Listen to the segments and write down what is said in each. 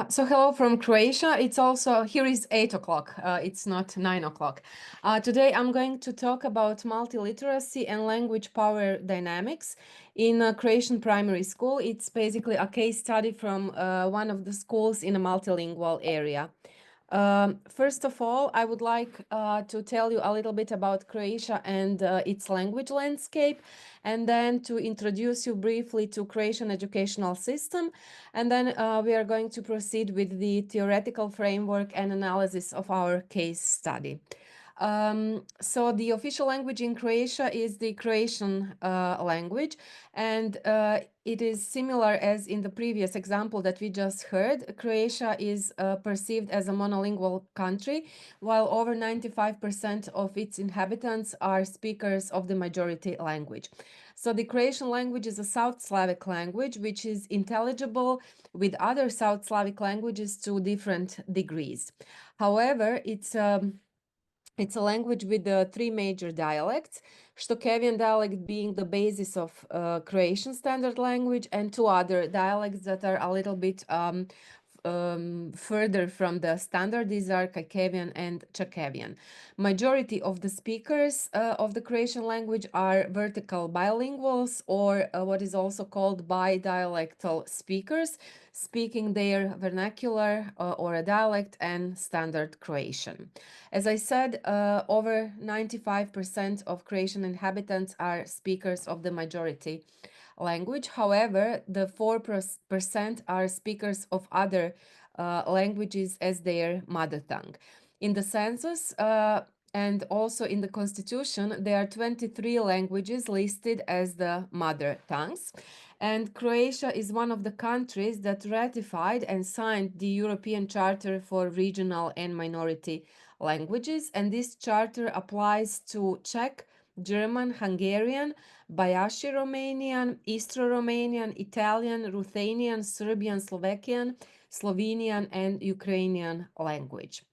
So hello from Croatia. It's also, here is 8 o'clock. It's not 9 o'clock. Today I'm going to talk about multiliteracy and language power dynamics in a Croatian primary school. It's basically a case study from one of the schools in a multilingual area. First of all, I would like to tell you a little bit about Croatia and its language landscape, and then to introduce you briefly to Croatian educational system. And then we are going to proceed with the theoretical framework and analysis of our case study. So the official language in Croatia is the Croatian language, and it is similar as in the previous example that we just heard. Croatia is perceived as a monolingual country, while over 95% of its inhabitants are speakers of the majority language. So the Croatian language is a South Slavic language, which is intelligible with other South Slavic languages to different degrees. However, it's a language with three major dialects, Shtokavian dialect being the basis of Croatian standard language, and two other dialects that are a little bit further from the standard. These are Kajkavian and Čakavian. Majority of the speakers of the Croatian language are vertical bilinguals, or what is also called bidialectal speakers, speaking their vernacular or a dialect and standard Croatian. As I said, over 95% of Croatian inhabitants are speakers of the majority language. However, the 4% are speakers of other languages as their mother tongue. In the census and also in the constitution, there are 23 languages listed as the mother tongues. And Croatia is one of the countries that ratified and signed the European Charter for Regional and Minority Languages. And this charter applies to Czech, German, Hungarian, Bayashi Romanian, Istro-Romanian, Italian, Ruthenian, Serbian, Slovakian, Slovenian, and Ukrainian language.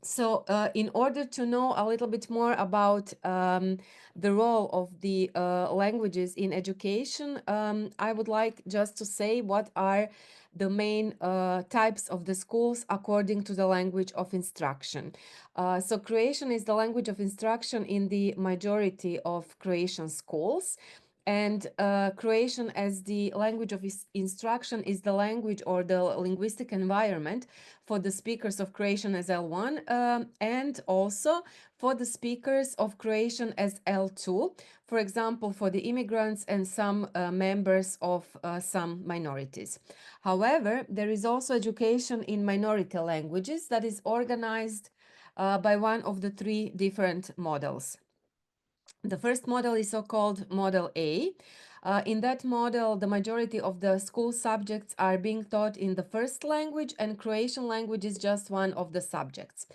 So in order to know a little bit more about the role of the languages in education, I would like just to say what are the main types of the schools according to the language of instruction. So Croatian is the language of instruction in the majority of Croatian schools. And Croatian as the language of instruction is the language or the linguistic environment for the speakers of Croatian as L1 and also for the speakers of Croatian as L2, for example, for the immigrants and some members of some minorities. However, there is also education in minority languages that is organized by one of the three different models. The first model is so-called Model A. In that model, the majority of the school subjects are being taught in the first language, and Croatian language is just one of the subjects.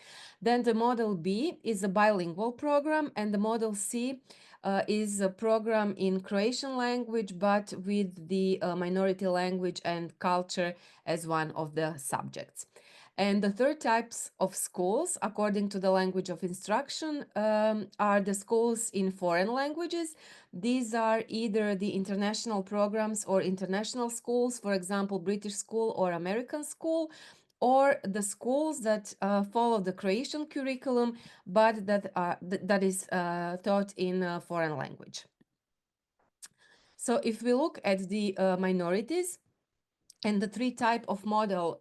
Then the Model B is a bilingual program, and the Model C is a program in Croatian language, but with the minority language and culture as one of the subjects. And the third types of schools, according to the language of instruction, are the schools in foreign languages. These are either the international programs or international schools, for example, British school or American school, or the schools that follow the Croatian curriculum, but that is taught in a foreign language. So if we look at the minorities and the three type of model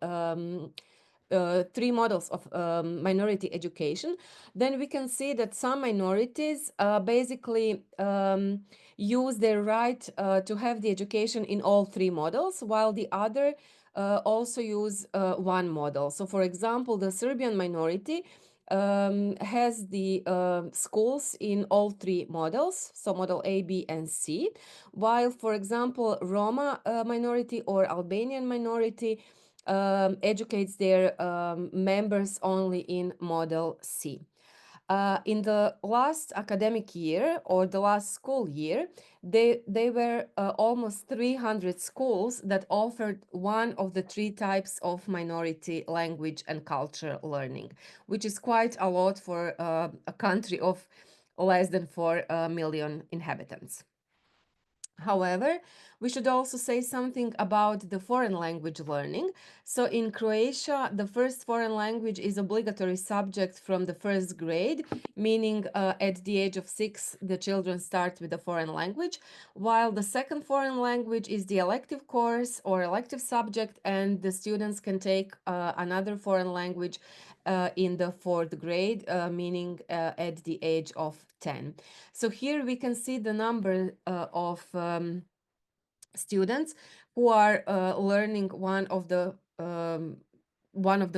three models of minority education, then we can see that some minorities basically use their right to have the education in all three models, while the other also use one model. So for example, the Serbian minority has the schools in all three models, so model A, B, and C, while for example, Roma minority or Albanian minority educates their members only in Model C. In the last academic year or the last school year, they were almost 300 schools that offered one of the three types of minority language and culture learning, which is quite a lot for a country of less than 4 million inhabitants. However, we should also say something about the foreign language learning. So, in Croatia, the first foreign language is obligatory subject from the first grade, meaning at the age of 6, the children start with a foreign language, while the second foreign language is the elective course or elective subject, and the students can take another foreign language in the fourth grade, meaning at the age of 10. So here we can see the number of students who are learning one of the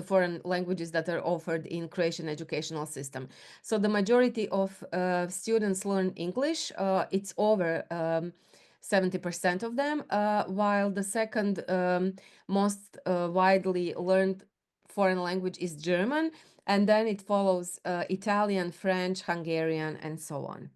foreign languages that are offered in Croatian educational system. So the majority of students learn English. It's over 70% of them, while the second most widely learned foreign language is German, and then it follows Italian, French, Hungarian, and so on.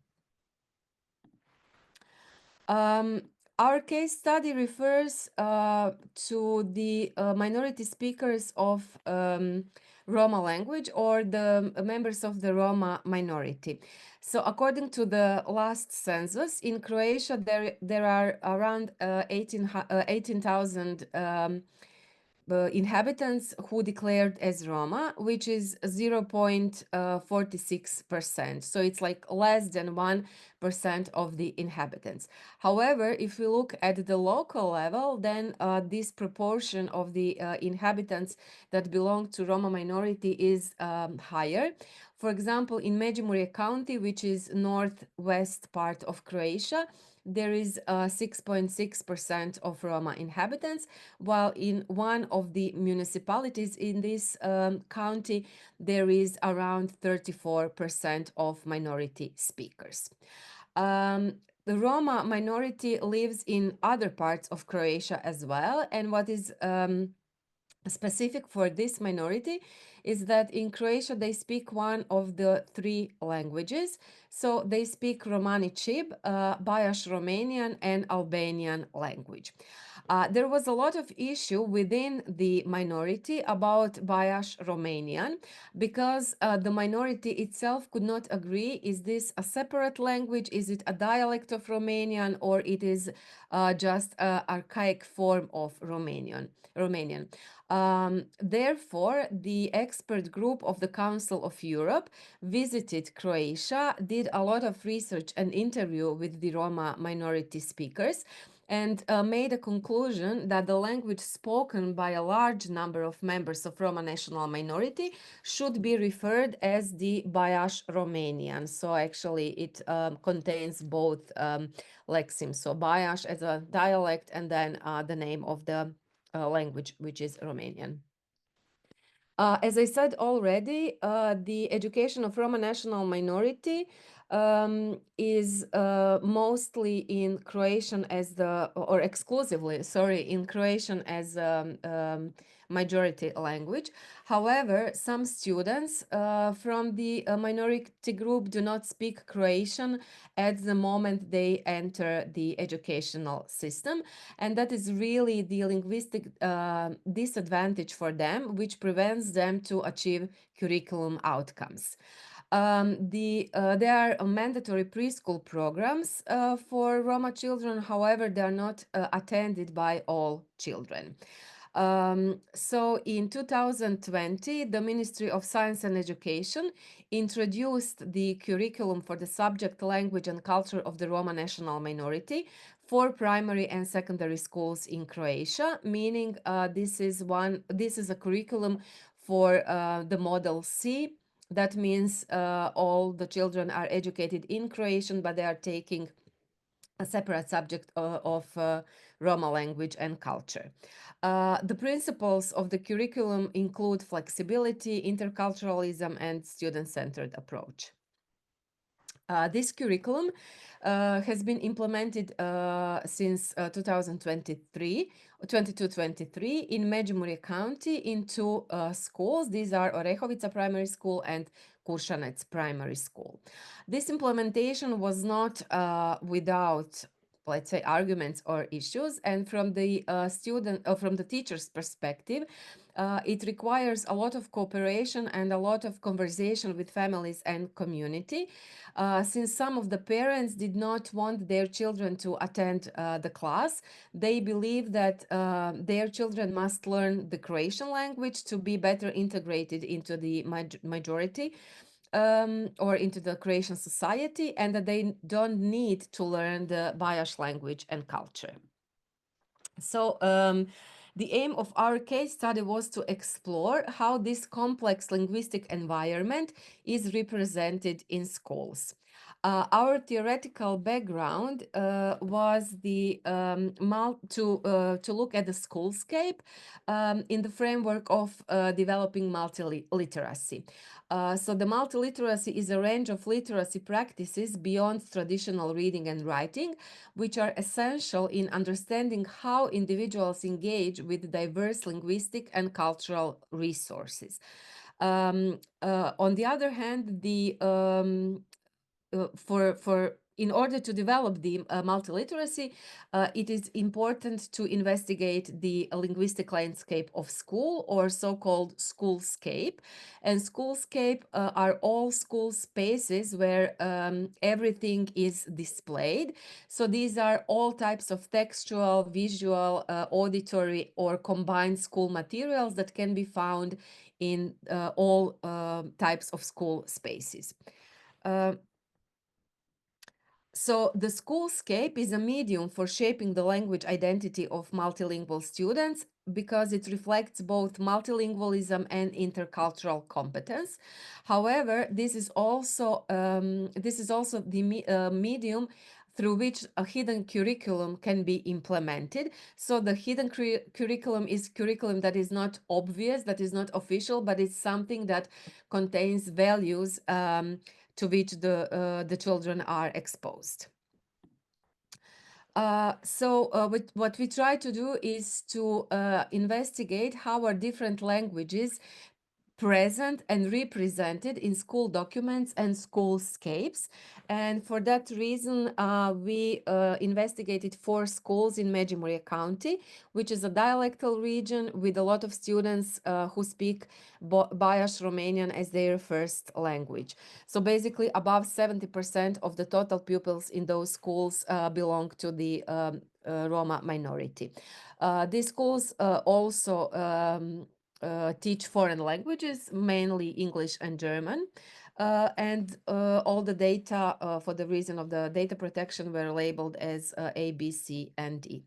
Um, our case study refers to the minority speakers of Roma language, or the members of the Roma minority. So, according to the last census, in Croatia, there are around 18,000 inhabitants who declared as Roma, which is 0.46%. So it's like less than 1% of the inhabitants. However, if we look at the local level, then this proportion of the inhabitants that belong to Roma minority is higher. For example, in Međimurje County, which is northwest part of Croatia, there is 6.6% of Roma inhabitants, while in one of the municipalities in this county, there is around 34% of minority speakers. The Roma minority lives in other parts of Croatia as well, and what is specific for this minority is that in Croatia they speak one of the three languages. So they speak Romani Chib, Bajaš Romanian, and Albanian language. There was a lot of issue within the minority about Bajaš Romanian, because the minority itself could not agree, is this a separate language, is it a dialect of Romanian, or it is just an archaic form of Romanian. Therefore, the expert group of the Council of Europe visited Croatia, did a lot of research and interview with the Roma minority speakers, and made a conclusion that the language spoken by a large number of members of Roma national minority should be referred as the Bajaš Romanian. So actually it contains both lexemes, so Bajaš as a dialect, and then the name of the language, which is Romanian. As I said already, the education of Roma national minority is mostly in Croatian as or exclusively, sorry, in Croatian as majority language. However, some students from the minority group do not speak Croatian at the moment they enter the educational system, and that is really the linguistic disadvantage for them, which prevents them to achieve curriculum outcomes. There are mandatory preschool programs for Roma children. However, they are not attended by all children. So in 2020, the Ministry of Science and Education introduced the curriculum for the subject language and culture of the Roma national minority for primary and secondary schools in Croatia, meaning this is a curriculum for the model C. That means all the children are educated in Croatian, but they are taking a separate subject of Roma language and culture. The principles of the curriculum include flexibility, interculturalism, and student-centered approach. This curriculum has been implemented since 2023, 22-23 in Međimurje County in two schools. These are Orehovica Primary School and Kuršanec Primary School. This implementation was not without let's say, arguments or issues. And from the student or from the teacher's perspective, it requires a lot of cooperation and a lot of conversation with families and community, since some of the parents did not want their children to attend the class. They believe that their children must learn the Croatian language to be better integrated into the majority, or into the Croatian society, and that they don't need to learn the Bayash language and culture. So the aim of our case study was to explore how this complex linguistic environment is represented in schools. Our theoretical background was to look at the schoolscape in the framework of developing multiliteracy. So the multiliteracy is a range of literacy practices beyond traditional reading and writing, which are essential in understanding how individuals engage with diverse linguistic and cultural resources. On the other hand, for in order to develop the multiliteracy, it is important to investigate the linguistic landscape of school, or so-called schoolscape. And schoolscape are all school spaces where everything is displayed. So these are all types of textual, visual, auditory, or combined school materials that can be found in all types of school spaces. Uh, so the schoolscape is a medium for shaping the language identity of multilingual students because it reflects both multilingualism and intercultural competence. However, this is also the medium through which a hidden curriculum can be implemented. So the hidden curriculum is curriculum that is not obvious, that is not official, but it's something that contains values to which the children are exposed. What we try to do is to investigate how are different languages present and represented in school documents and schoolscapes. And for that reason, we investigated 4 schools in Međimurje County, which is a dialectal region with a lot of students who speak Bayash Romanian as their first language. So basically, above 70% of the total pupils in those schools belong to the Roma minority. These schools also teach foreign languages, mainly English and German. And all the data, for the reason of the data protection, were labeled as A, B, C, and D.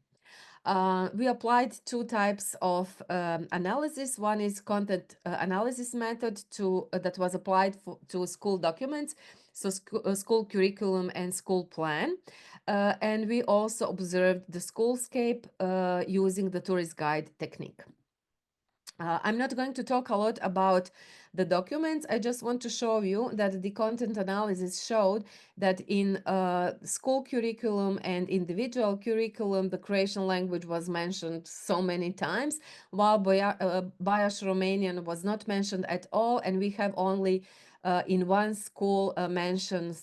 We applied 2 types of analysis. One is content analysis method that was applied to school documents, so school curriculum and school plan. And we also observed the schoolscape using the tourist guide technique. I'm not going to talk a lot about the documents. I just want to show you that the content analysis showed that in school curriculum and individual curriculum, the Croatian language was mentioned so many times, while Bayash Romanian was not mentioned at all, and we have only in one school mentioning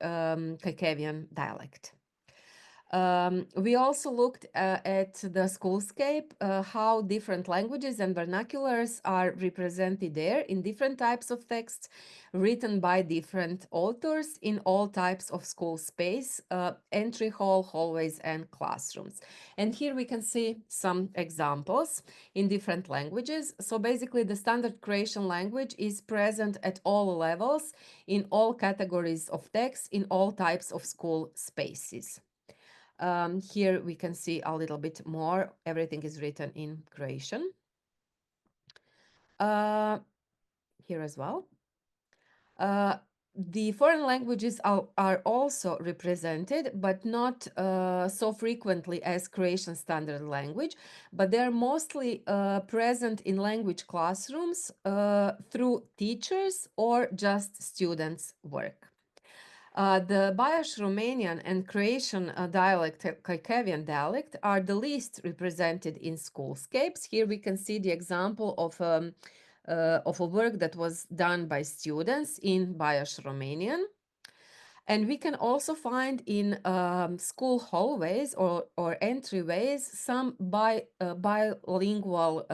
Kajkavian dialect. We also looked at the schoolscape, how different languages and vernaculars are represented there in different types of texts written by different authors in all types of school space, entry hall, hallways, and classrooms. And here we can see some examples in different languages. So basically, the standard Croatian language is present at all levels, in all categories of text, in all types of school spaces. Here we can see a little bit more. Everything is written in Croatian. Here as well. The foreign languages are also represented, but not so frequently as Croatian standard language, but they're mostly present in language classrooms through teachers or just students' work. The Bayash Romanian and Croatian dialect, Kajkavian dialect, are the least represented in schoolscapes. Here we can see the example of a work that was done by students in Bayash Romanian. And we can also find in school hallways or entryways some bilingual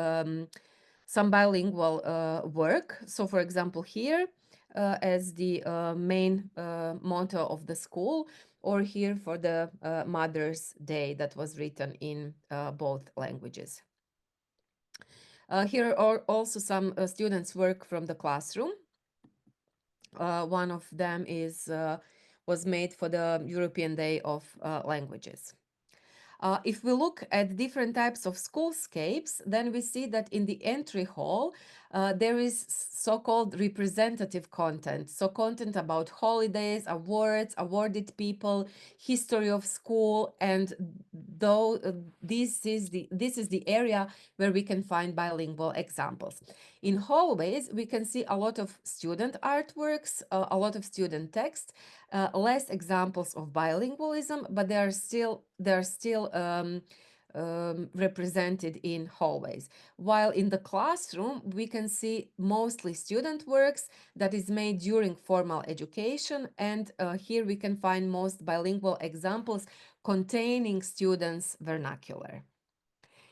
work. So, for example, here as the main motto of the school, or here for the Mother's Day that was written in both languages. Here are also some students' work from the classroom. One of them was made for the European Day of Languages. If we look at different types of schoolscapes, then we see that in the entry hall, there is so-called representative content. So content about holidays, awards, awarded people, history of school, and though this is the area where we can find bilingual examples. In hallways, we can see a lot of student artworks, a lot of student text, less examples of bilingualism, but they are still represented in hallways. While in the classroom, we can see mostly student works that is made during formal education, and here we can find most bilingual examples containing students' vernacular.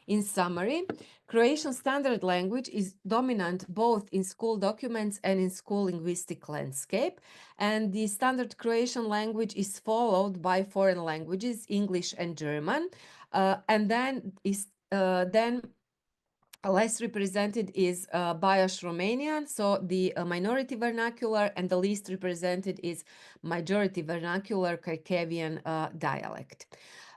In summary, Croatian Standard Language is dominant both in school documents and in school linguistic landscape, and the Standard Croatian language is followed by foreign languages, English and German, and then less represented is Bayash Romanian, so the minority vernacular, and the least represented is majority vernacular Kharkivian dialect.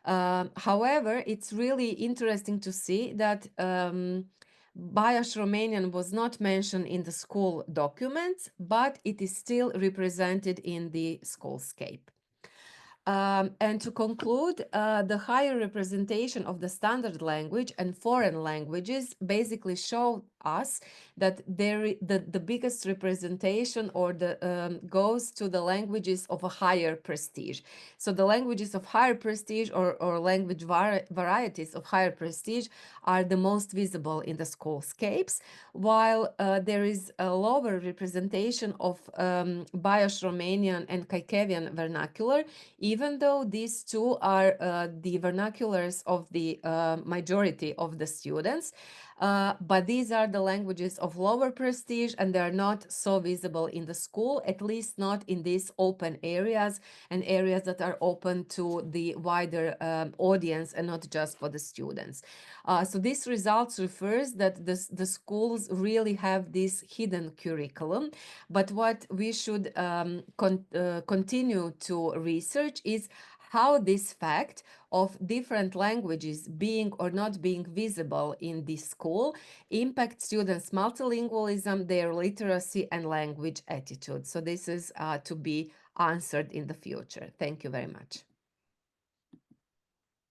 However, it's really interesting to see that Bayash Romanian was not mentioned in the school documents, but it is still represented in the schoolscape. And to conclude, the higher representation of the standard language and foreign languages basically show us that the biggest representation or the goes to the languages of a higher prestige. So the languages of higher prestige or language varieties of higher prestige are the most visible in the schoolscapes, while there is a lower representation of Bayash Romanian and Kharkivian vernacular, even though these two are the vernaculars of the majority of the students. But these are the languages of lower prestige and they are not so visible in the school, at least not in these open areas and areas that are open to the wider audience and not just for the students. So this results refers that the schools really have this hidden curriculum, but what we should continue to research is how this fact of different languages being or not being visible in the school impact students' multilingualism, their literacy and language attitude. So this is to be answered in the future. Thank you very much.